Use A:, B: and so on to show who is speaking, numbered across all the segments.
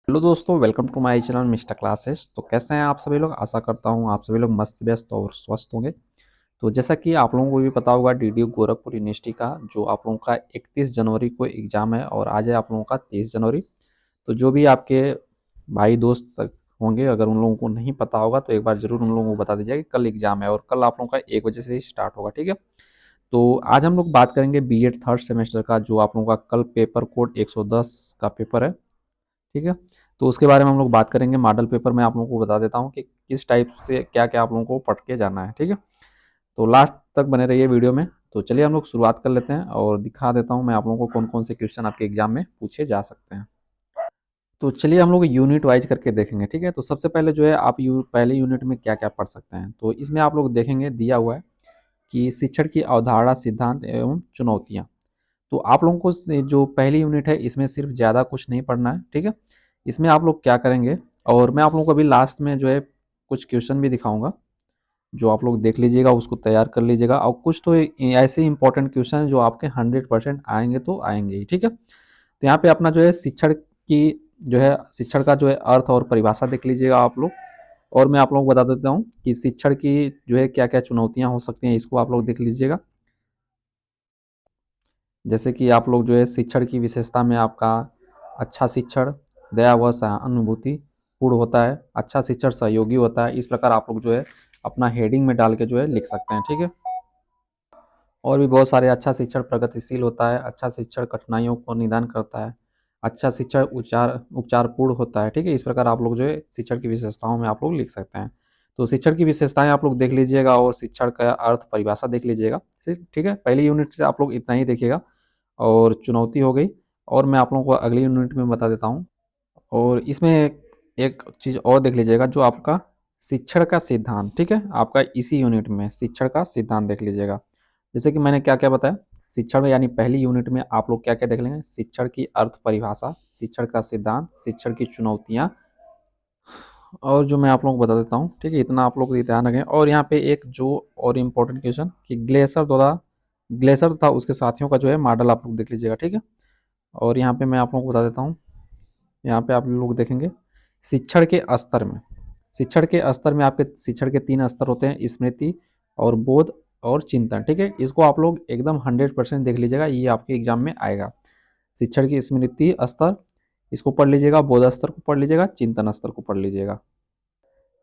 A: Hello दोस्तों, welcome to my channel Mister Classes. तो कैसे हैं आप सभी लोग? आशा करता हूँ आप सभी लोग मस्त व्यस्त और स्वस्थ होंगे। तो जैसा कि आप लोगों को भी पता होगा, डीडीयू गोरखपुर यूनिवर्सिटी का जो आप लोगों का 31 जनवरी को एग्ज़ाम है और आज है आप लोगों का 30 जनवरी। तो जो भी आपके भाई दोस्त तक होंगे, अगर उन लोगों को नहीं पता होगा तो एक बार ज़रूर उन लोगों को बता दीजिए कि कल एग्ज़ाम है और कल आप लोगों का 1 बजे से ही स्टार्ट होगा, ठीक है? तो आज हम लोग बात करेंगे बीएड थर्ड सेमेस्टर का, जो आप लोगों का कल पेपर कोड 110 का पेपर है। ठीक है? तो उसके बारे में हम लोग बात करेंगे। मॉडल पेपर मैं आप लोगों को बता देता हूँ कि किस टाइप से क्या-क्या आप लोगों को पढ़ के जाना है, ठीक है? तो लास्ट तक बने रहिए वीडियो में। तो चलिए हम लोग शुरुआत कर लेते हैं और दिखा देता हूँ मैं आप लोगों को कौन-कौन से क्वेश्चन आपके एग्ज़ाम में पूछे जा सकते हैं। तो चलिए हम लोग यूनिट वाइज़ करके देखेंगे, ठीक है? तो सबसे पहले जो है आप पहले यूनिट में क्या-क्या पढ़ सकते हैं। तो इसमें आप लोग देखेंगे, दिया हुआ है कि शिक्षण की अवधारणा, सिद्धांत एवं चुनौतियाँ। तो आप लोगों को जो पहली यूनिट है इसमें सिर्फ ज़्यादा कुछ नहीं पढ़ना है, ठीक है? इसमें आप लोग क्या करेंगे, और मैं आप लोगों को अभी लास्ट में जो है कुछ क्वेश्चन भी दिखाऊंगा, जो आप लोग देख लीजिएगा, उसको तैयार कर लीजिएगा। और कुछ तो ऐसे इंपॉर्टेंट क्वेश्चन हैं जो आपके 100% आएंगे तो आएंगे ही, ठीक है? तो यहाँ पे अपना जो है शिक्षण की जो है शिक्षण का जो है अर्थ और परिभाषा देख लीजिएगा आप लोग। और मैं आप लोगों को बता देता हूँ कि शिक्षण की जो है क्या क्या चुनौतियाँ हो सकती हैं, इसको आप लोग देख लीजिएगा। जैसे कि आप लोग जो है शिक्षण की विशेषता में आपका अच्छा शिक्षण दया व सहानुभूति पूर्ण होता है, अच्छा शिक्षण सहयोगी होता है। इस प्रकार आप लोग जो है अपना हेडिंग में डाल के जो है लिख सकते हैं, ठीक है? और भी बहुत सारे, अच्छा शिक्षण प्रगतिशील होता है, अच्छा शिक्षण कठिनाइयों को निदान करता है, अच्छा शिक्षण उपचारपूर्ण होता है, ठीक है? इस प्रकार आप लोग जो है शिक्षण की विशेषताओं में आप लोग लिख सकते हैं। तो शिक्षण की विशेषताएं आप लोग देख लीजिएगा और शिक्षण का अर्थ परिभाषा देख लीजिएगा, ठीक है? पहली यूनिट से आप लोग इतना ही देखिएगा। और चुनौती हो गई, और मैं आप लोगों को अगली यूनिट में बता देता हूँ। और इसमें एक चीज़ और देख लीजिएगा, जो आपका शिक्षण का सिद्धांत, ठीक है? आपका इसी यूनिट में शिक्षण का सिद्धांत देख लीजिएगा। जैसे कि मैंने क्या-क्या बताया, शिक्षण में यानी पहली यूनिट में आप लोग क्या-क्या देख लेंगे, शिक्षण की अर्थ परिभाषा, शिक्षण का सिद्धांत, शिक्षण की चुनौतियाँ, और जो मैं आप लोगों को बता देता हूँ, ठीक है? इतना आप लोग ध्यान रखें। और यहाँ पे एक जो और इम्पोर्टेंट क्वेश्चन कि ग्लेशियर तथा उसके साथियों का जो है मॉडल आप लोग देख लीजिएगा, ठीक है? और यहाँ पे मैं आप लोगों को बता देता हूँ, यहाँ पे आप लोग देखेंगे शिक्षण के स्तर में। शिक्षण के स्तर में आपके शिक्षण के 3 स्तर होते हैं, स्मृति और बोध और चिंतन, ठीक है? इसको आप लोग एकदम 100% देख लीजिएगा, ये आपके एग्जाम में आएगा। शिक्षण की स्मृति स्तर, इसको पढ़ लीजिएगा, बोध स्तर को पढ़ लीजिएगा, चिंतन स्तर को पढ़ लीजिएगा।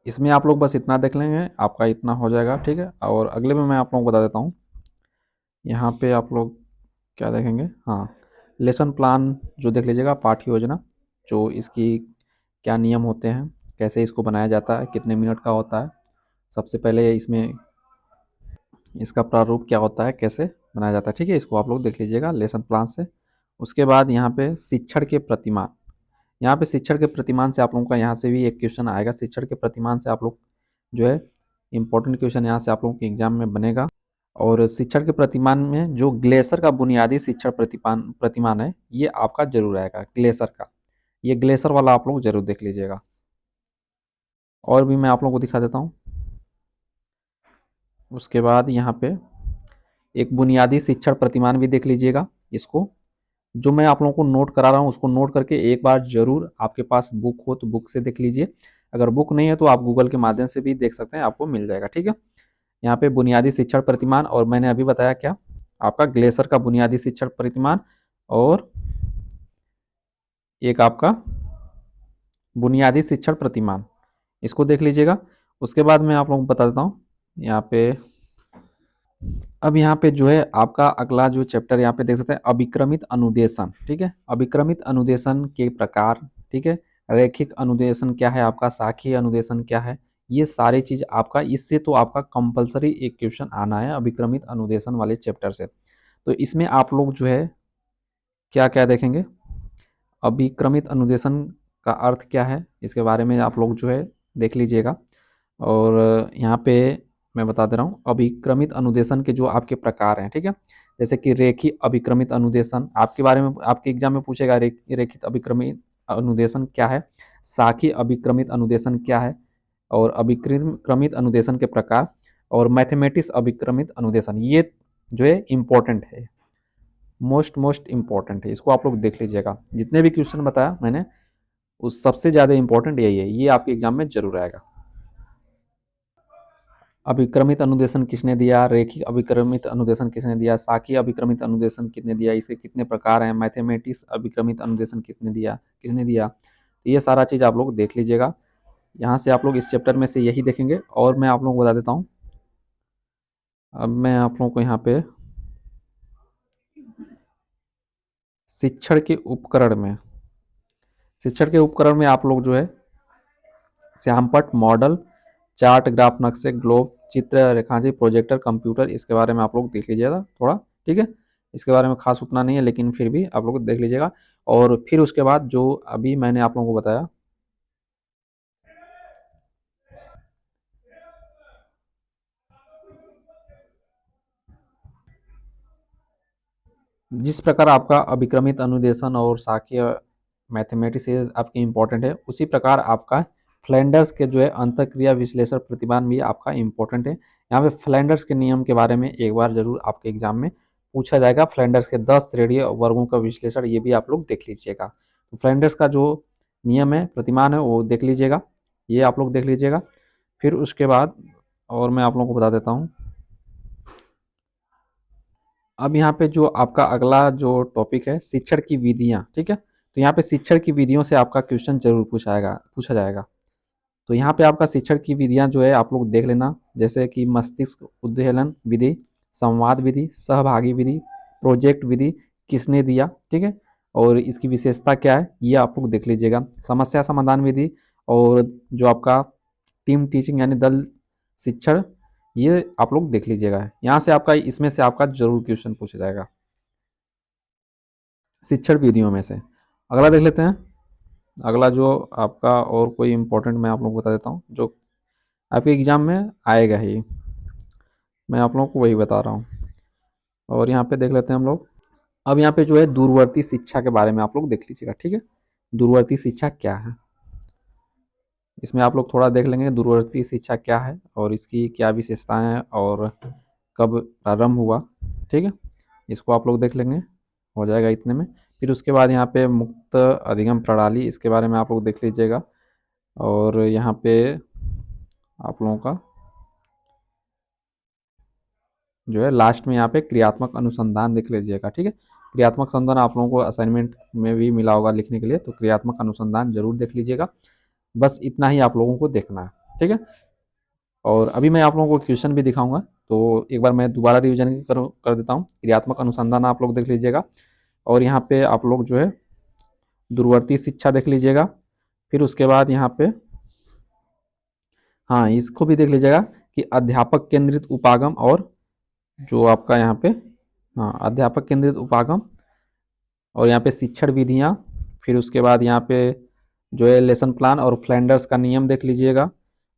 A: इसमें आप लोग बस इतना देख लेंगे, आपका इतना हो जाएगा, ठीक है? और अगले में मैं आप लोगों को बता देता हूँ, यहाँ पे आप लोग क्या देखेंगे, हाँ, लेसन प्लान जो देख लीजिएगा, पाठ्य योजना, जो इसकी क्या नियम होते हैं, कैसे इसको बनाया जाता है, कितने मिनट का होता है, सबसे पहले इसमें इसका प्रारूप क्या होता है, कैसे बनाया जाता है, ठीक है? इसको आप लोग देख लीजिएगा लेसन प्लान से। उसके बाद यहाँ पे शिक्षण के प्रतिमान, यहाँ पे शिक्षण के प्रतिमान से आप लोगों का यहाँ से भी एक क्वेश्चन आएगा। शिक्षण के प्रतिमान से आप लोग जो है इंपॉर्टेंट क्वेश्चन यहाँ से आप लोगों के एग्जाम में बनेगा। और शिक्षण के प्रतिमान में जो ग्लेसर का बुनियादी शिक्षण प्रतिमान प्रतिमान है, ये आपका जरूर आएगा ग्लेसर का। ये ग्लेसर वाला आप लोग जरूर देख लीजिएगा। और भी मैं आप लोगों को दिखा देता हूँ। उसके बाद यहाँ पे एक बुनियादी शिक्षण प्रतिमान भी देख लीजिएगा। इसको जो मैं आप लोगों को नोट करा रहा हूँ, उसको नोट करके एक बार जरूर, आपके पास बुक हो तो बुक से देख लीजिए। अगर बुक नहीं है तो आप गूगल के माध्यम से भी देख सकते हैं, आपको मिल जाएगा, ठीक है? यहाँ पे बुनियादी शिक्षण प्रतिमान, और मैंने अभी बताया क्या, आपका ग्लेसर का बुनियादी शिक्षण प्रतिमान, और एक आपका बुनियादी शिक्षण प्रतिमान, इसको देख लीजिएगा। उसके बाद मैं आप लोगों को बता देता हूँ यहाँ पे। अब यहाँ पे जो है आपका अगला जो चैप्टर यहाँ पे देख सकते हैं, अभिक्रमित अनुदेशन, ठीक है? अभिक्रमित अनुदेशन के प्रकार, ठीक है? रैखिक अनुदेशन क्या है आपका, शाखीय अनुदेशन क्या है, ये सारी चीज आपका, इससे तो आपका कंपलसरी एक क्वेश्चन आना है अभिक्रमित अनुदेशन वाले चैप्टर से। तो इसमें आप लोग जो है क्या क्या देखेंगे, अभिक्रमित अनुदेशन का अर्थ क्या है, इसके बारे में आप लोग जो है देख लीजिएगा। और यहाँ पे मैं बता दे रहा हूँ, अभिक्रमित अनुदेशन के जो आपके प्रकार हैं, ठीक है? जैसे कि रेखिक अभिक्रमित अनुदेशन, आपके बारे में आपके एग्जाम में पूछेगा, रेखित अभिक्रमित अनुदेशन क्या है, शाखी अभिक्रमित अनुदेशन क्या है, और अभिक्रमित अनुदेशन के प्रकार, और मैथमेटिक्स अभिक्रमित अनुदेशन, ये जो है इम्पोर्टेंट है, मोस्ट मोस्ट इम्पॉर्टेंट है। इसको आप लोग देख लीजिएगा, जितने भी क्वेश्चन बताया मैंने उस सबसे ज़्यादा इंपॉर्टेंट यही है, ये आपके एग्जाम में जरूर आएगा। अभिक्रमित अनुदेशन किसने दिया, रेखिक अभिक्रमित अनुदेशन किसने दिया, साखी अभिक्रमित अनुदेशन किसने दिया, इसके कितने प्रकार हैं, मैथमेटिक्स अभिक्रमित अनुदेशन किसने दिया, तो ये सारा चीज़ आप लोग देख लीजिएगा। यहाँ से आप लोग इस चैप्टर में से यही देखेंगे। और मैं आप लोगों को बता देता हूँ, अब मैं आप लोगों को यहाँ पे शिक्षण के उपकरण में आप लोग जो है श्यामपट्ट, मॉडल, चार्ट, ग्राफ, नक्शे, ग्लोब, चित्र, रेखांकन, प्रोजेक्टर, कंप्यूटर, इसके बारे में आप लोग देख लीजिएगा थोड़ा, ठीक है। इसके बारे में खास उतना नहीं है, लेकिन फिर भी आप लोग देख लीजिएगा। और फिर उसके बाद जो अभी मैंने आप लोगों को बताया, जिस प्रकार आपका अभिक्रमित अनुदेशन और शाखीय मैथमेटिक्स आपके इम्पोर्टेंट है, उसी प्रकार आपका फ्लैंडर्स के जो है अंतःक्रिया विश्लेषण प्रतिमान भी आपका इम्पोर्टेंट है। यहाँ पे फ्लैंडर्स के नियम के बारे में एक बार जरूर आपके एग्जाम में पूछा जाएगा। फ्लैंडर्स के 10 श्रेणीय वर्गों का विश्लेषण, ये भी आप लोग देख लीजिएगा। तो फ्लैंडर्स का जो नियम है, प्रतिमान है, वो देख लीजिएगा, ये आप लोग देख लीजिएगा। फिर उसके बाद और मैं आप लोगों को बता देता हूँ, अब यहाँ पे जो आपका अगला जो टॉपिक है शिक्षण की विधियाँ, ठीक है। तो यहाँ पे शिक्षण की विधियों से आपका क्वेश्चन जरूर पूछा जाएगा। तो यहाँ पे आपका शिक्षण की विधियाँ जो है आप लोग देख लेना, जैसे कि मस्तिष्क उद्वेलन विधि, संवाद विधि, सहभागी विधि, प्रोजेक्ट विधि, किसने दिया, ठीक है। और इसकी विशेषता क्या है, ये आप लोग देख लीजिएगा। समस्या समाधान विधि और जो आपका टीम टीचिंग यानी दल शिक्षण, ये आप लोग देख लीजिएगा। यहाँ से आपका इसमें से आपका जरूर क्वेश्चन पूछा जाएगा शिक्षण विधियों में से। अगला देख लेते हैं। अगला जो आपका और कोई इम्पोर्टेंट मैं आप लोगों को बता देता हूँ, जो आपके एग्जाम में आएगा ही, मैं आप लोगों को वही बता रहा हूँ। और यहाँ पे देख लेते हैं हम लोग। अब यहाँ पे जो है दूरवर्ती शिक्षा के बारे में आप लोग देख लीजिएगा, ठीक है। दूरवर्ती शिक्षा क्या है, इसमें आप लोग थोड़ा देख लेंगे दूरवर्ती शिक्षा क्या है और इसकी क्या विशेषताएं हैं और कब प्रारंभ हुआ, ठीक है। इसको आप लोग देख लेंगे, हो जाएगा इतने में। फिर उसके बाद यहाँ पे मुक्त अधिगम प्रणाली, इसके बारे में आप लोग देख लीजिएगा। और यहाँ पे आप लोगों का जो है लास्ट में यहाँ पे क्रियात्मक अनुसंधान देख लीजिएगा, ठीक है। क्रियात्मक अनुसंधान आप लोगों को असाइनमेंट में भी मिला होगा लिखने के लिए, तो क्रियात्मक अनुसंधान जरूर देख लीजिएगा। बस इतना ही आप लोगों को देखना है, ठीक है। और अभी मैं आप लोगों को क्वेश्चन भी दिखाऊंगा, तो एक बार मैं दोबारा रिविजन कर देता हूँ। क्रियात्मक अनुसंधान आप लोग देख लीजिएगा, और यहाँ पे आप लोग जो है दूरवर्ती शिक्षा देख लीजिएगा। फिर उसके बाद यहाँ पे हाँ, इसको भी देख लीजिएगा कि अध्यापक केंद्रित उपागम, और जो आपका यहाँ पे हाँ अध्यापक केंद्रित उपागम, और यहाँ पे शिक्षण विधियाँ। फिर उसके बाद यहाँ पे जो है लेसन प्लान और फ्लैंडर्स का नियम देख लीजिएगा।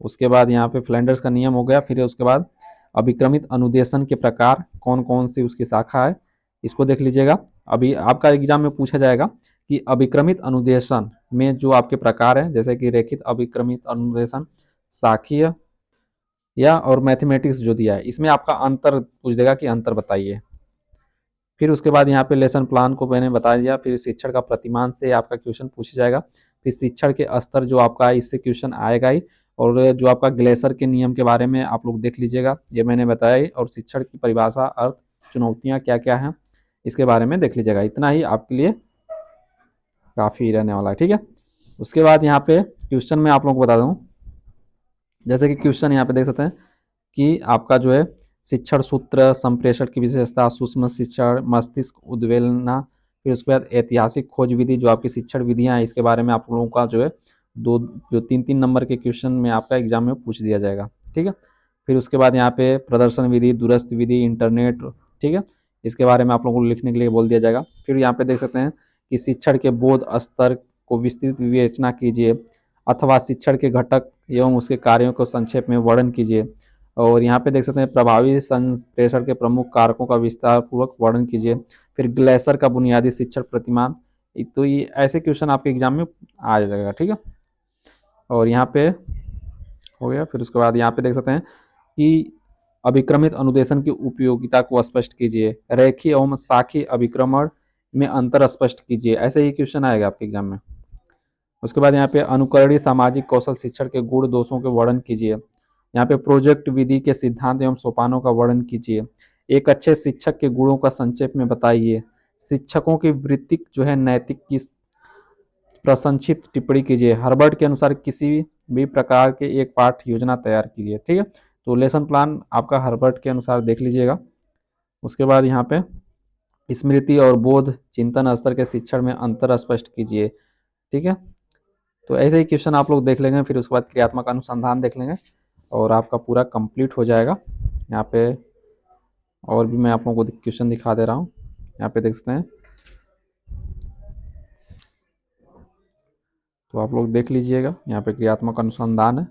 A: उसके बाद यहाँ पे फ्लैंडर्स का नियम हो गया। फिर उसके बाद अभिक्रमित अनुदेशन के प्रकार कौन कौन सी उसकी शाखा है, इसको देख लीजिएगा। अभी आपका एग्जाम में पूछा जाएगा कि अभिक्रमित अनुदेशन में जो आपके प्रकार हैं, जैसे कि रेखित अभिक्रमित अनुदेशन, शाखीय या और मैथमेटिक्स जो दिया है, इसमें आपका अंतर पूछ देगा कि अंतर बताइए। फिर उसके बाद यहाँ पे लेसन प्लान को मैंने बता दिया। फिर शिक्षण का प्रतिमान से आपका क्वेश्चन पूछा जाएगा। फिर शिक्षण के स्तर जो आपका इससे क्वेश्चन आएगा ही। और जो आपका ग्लेसर के नियम के बारे में आप लोग देख लीजिएगा, ये मैंने बताया ही। और शिक्षण की परिभाषा, अर्थ, चुनौतियाँ क्या क्या हैं, इसके बारे में देख लीजिएगा। इतना ही आपके लिए काफ़ी रहने वाला है, ठीक है। उसके बाद यहाँ पे क्वेश्चन में आप लोगों को बता दूँ, जैसे कि क्वेश्चन यहाँ पे देख सकते हैं कि आपका जो है शिक्षण सूत्र, संप्रेषण की विशेषता, सूक्ष्म शिक्षण, मस्तिष्क उद्वेलना। फिर उसके बाद ऐतिहासिक खोज विधि, जो आपकी शिक्षण विधियाँ हैं, इसके बारे में आप लोगों का जो है दो जो 3-3 नंबर के क्वेश्चन में आपका एग्जाम में पूछ दिया जाएगा, ठीक है। फिर उसके बाद यहाँ पे प्रदर्शन विधि, दूरस्थ विधि, इंटरनेट, ठीक है, इसके बारे में आप लोगों को लिखने के लिए बोल दिया जाएगा। फिर यहाँ पे देख सकते हैं कि शिक्षण के बोध स्तर को विस्तृत विवेचना कीजिए, अथवा शिक्षण के घटक एवं उसके कार्यों को संक्षेप में वर्णन कीजिए। और यहाँ पे देख सकते हैं प्रभावी संप्रेषण के प्रमुख कारकों का विस्तार पूर्वक वर्णन कीजिए। फिर ग्लेसर का बुनियादी शिक्षण प्रतिमान। तो ये ऐसे क्वेश्चन आपके एग्जाम में आ जाएगा, ठीक है। और यहाँ पे हो गया। फिर उसके बाद यहाँ पे देख सकते हैं कि अभिक्रमित अनुदेशन की उपयोगिता को स्पष्ट कीजिए, रेखीय एवं शाखीय अभिक्रमण में अंतर स्पष्ट कीजिए। ऐसे ही क्वेश्चन आएगा आपके एग्जाम में। उसके बाद यहाँ पे अनुकरणीय सामाजिक कौशल शिक्षण के गुण दोषों के वर्णन कीजिए। यहाँ पे प्रोजेक्ट विधि के सिद्धांत एवं सोपानों का वर्णन कीजिए। एक अच्छे शिक्षक के गुणों का संक्षेप में बताइए। शिक्षकों की वृत्ति जो है नैतिक की प्रसंक्षिप्त टिप्पणी कीजिए। हर्बर्ट के अनुसार किसी भी प्रकार के एक पाठ योजना तैयार कीजिए। ठीक है, तो लेसन प्लान आपका हर्बर्ट के अनुसार देख लीजिएगा। उसके बाद यहाँ पे स्मृति और बोध चिंतन स्तर के शिक्षण में अंतर स्पष्ट कीजिए। ठीक है, तो ऐसे ही क्वेश्चन आप लोग देख लेंगे, फिर उसके बाद क्रियात्मक अनुसंधान देख लेंगे और आपका पूरा कंप्लीट हो जाएगा। यहाँ पे और भी मैं आप लोगों को क्वेश्चन दिखा दे रहा हूँ, यहाँ पे देख सकते हैं। तो आप लोग देख लीजिएगा, यहाँ पे क्रियात्मक अनुसंधान है।